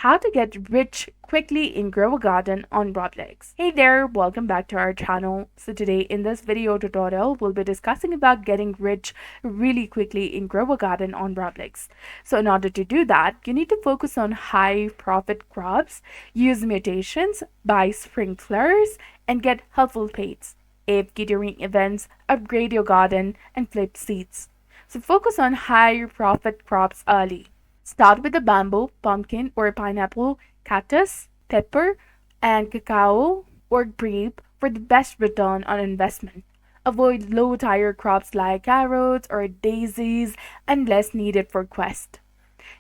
how to get rich quickly in Grow a Garden on Roblox. Hey there, welcome back to our channel. So today in this video tutorial, we'll be discussing about getting rich really quickly in Grow a Garden on Roblox. So in order to do that, you need to focus on high profit crops, use mutations, buy sprinklers, and get helpful pets. AFK during events, upgrade your garden, and flip seeds. So focus on high profit crops early. Start with the bamboo, pumpkin or pineapple, cactus, pepper, and cacao or grape for the best return on investment. Avoid low tier crops like carrots or daisies unless needed for quest.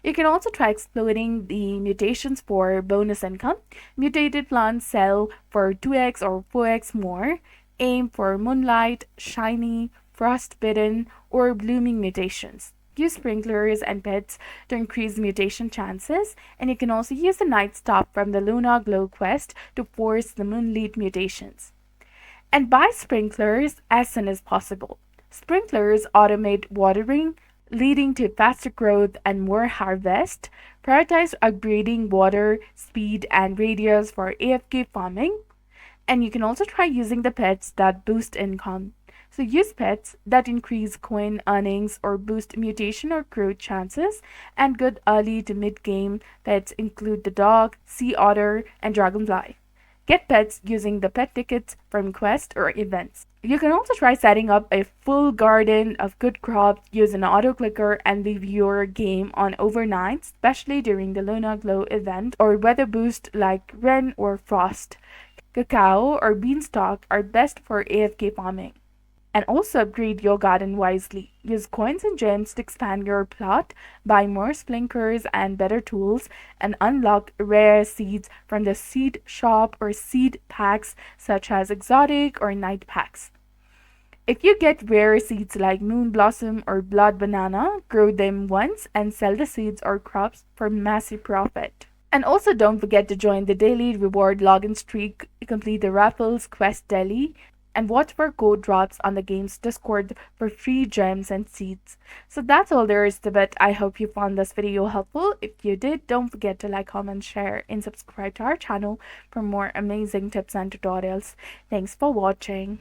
You can also try exploiting the mutations for bonus income. Mutated plants sell for 2x or 4x more. Aim for moonlight, shiny, frostbitten, or blooming mutations. Use sprinklers and pets to increase mutation chances, and you can also use the night stop from the Luna Glow quest to force the moonlit mutations. And buy sprinklers as soon as possible. Sprinklers automate watering, leading to faster growth and more harvest. Prioritize upgrading water, speed, and radius for AFK farming. And you can also try using the pets that boost income. So use pets that increase coin earnings or boost mutation or growth chances, and good early to mid-game pets include the dog, sea otter, and dragonfly. Get pets using the pet tickets from quests or events. You can also try setting up a full garden of good crops, use an auto clicker, and leave your game on overnight, especially during the Luna Glow event or weather boost like rain or frost. Cacao or beanstalk are best for AFK farming. And also upgrade your garden wisely. Use coins and gems to expand your plot, buy more sprinklers and better tools, and unlock rare seeds from the seed shop or seed packs such as exotic or night packs. If you get rare seeds like moon blossom or blood banana, grow them once and sell the seeds or crops for massive profit. And also don't forget to join the daily reward login streak, complete the raffles quest daily, and watch for code drops on the game's Discord for free gems and seeds. So that's all there is to it. I hope you found this video helpful. If you did, don't forget to like, comment, share, and subscribe to our channel for more amazing tips and tutorials. Thanks for watching.